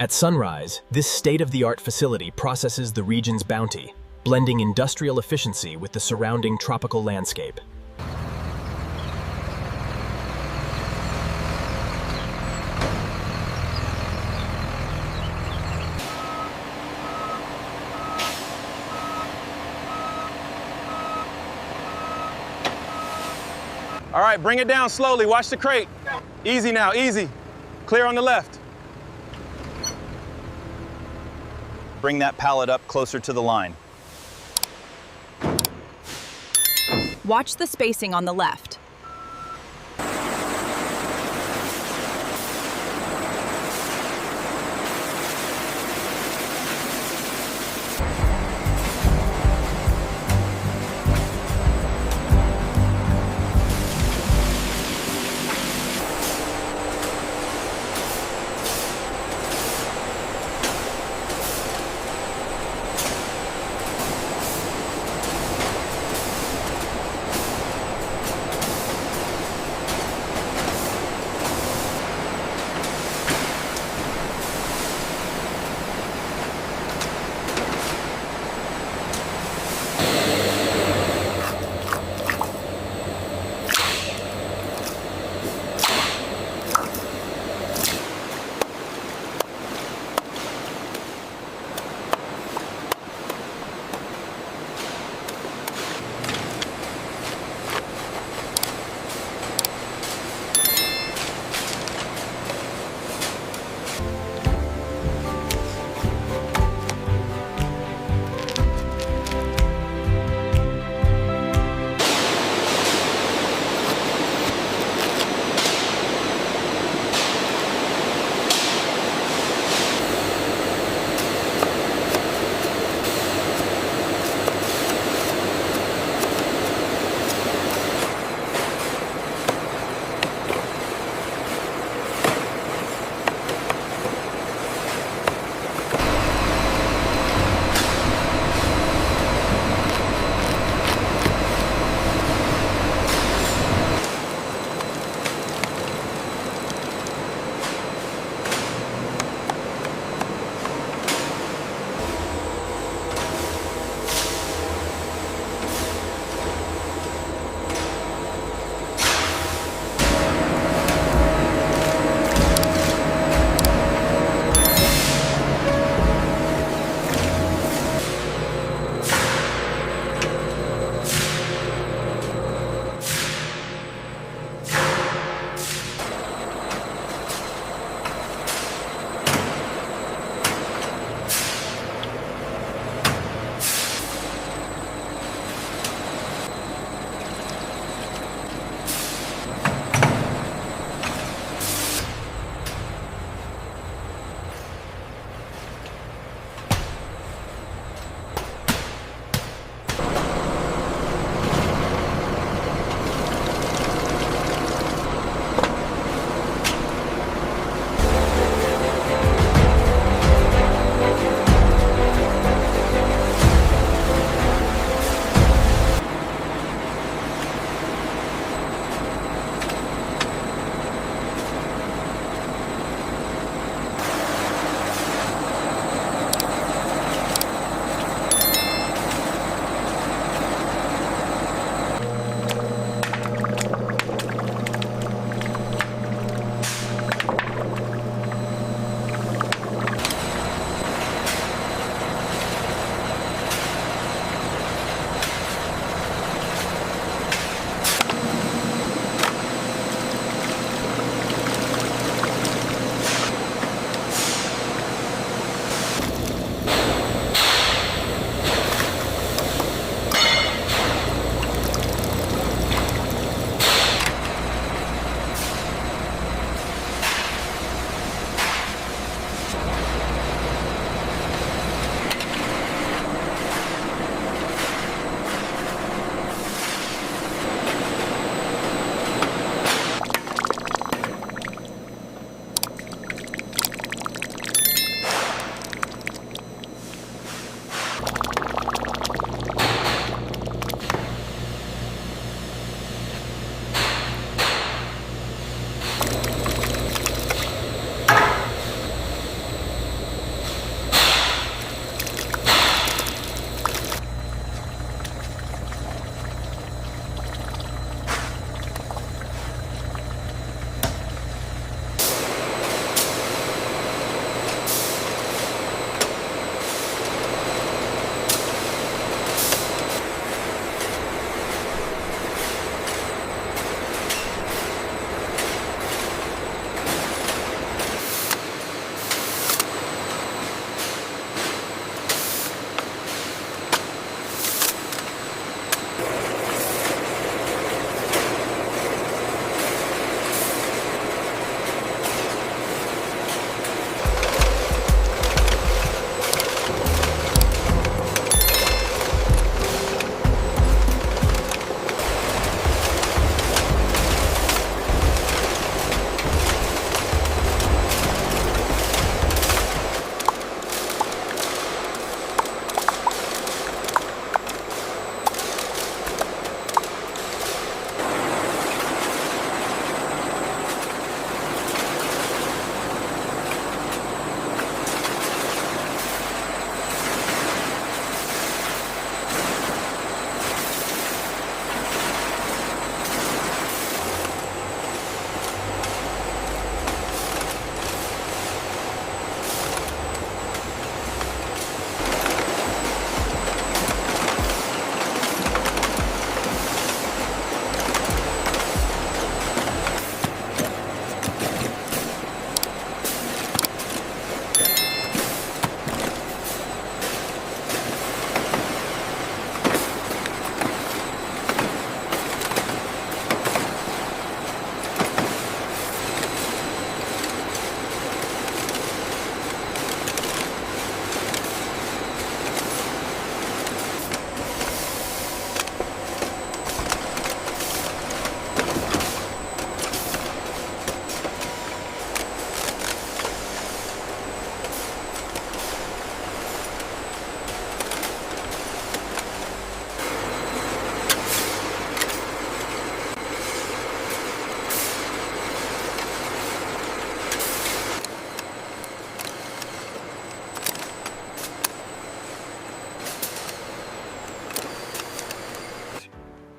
At sunrise, this state-of-the-art facility processes the region's bounty, blending industrial efficiency with the surrounding tropical landscape. All right, bring it down slowly. Watch the crate. Easy now, easy. Clear on the left. Bring that pallet up closer to the line. Watch the spacing on the left.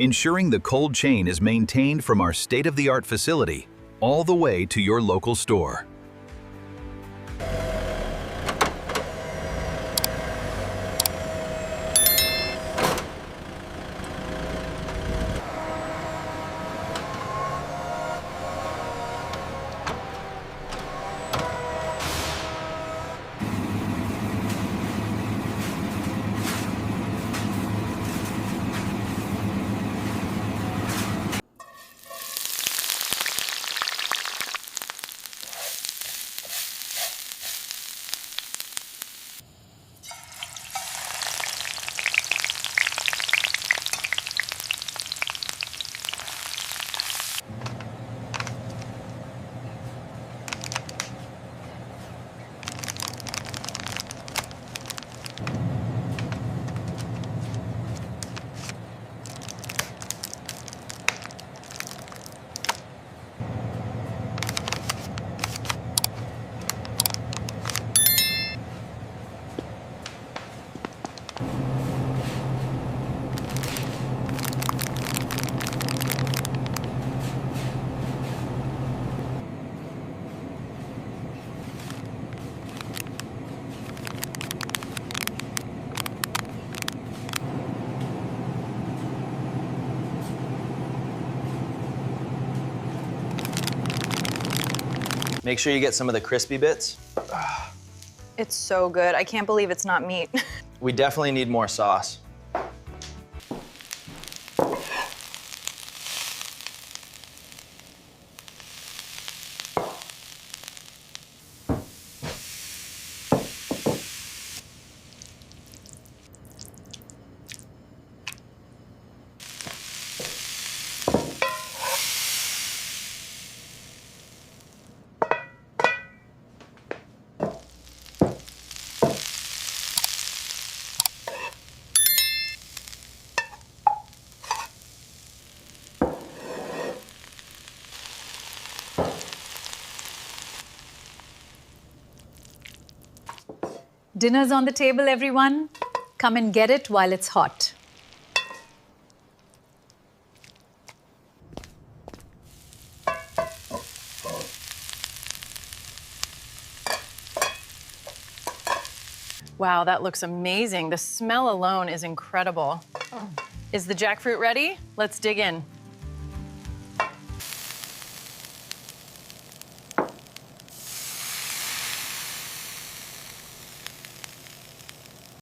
ensuring the cold chain is maintained from our state-of-the-art facility all the way to your local store. Make sure you get some of the crispy bits. It's so good. I can't believe it's not meat. We definitely need more sauce. Dinner's on the table, everyone. Come and get it while it's hot. Wow, that looks amazing. The smell alone is incredible. Is the jackfruit ready? Let's dig in.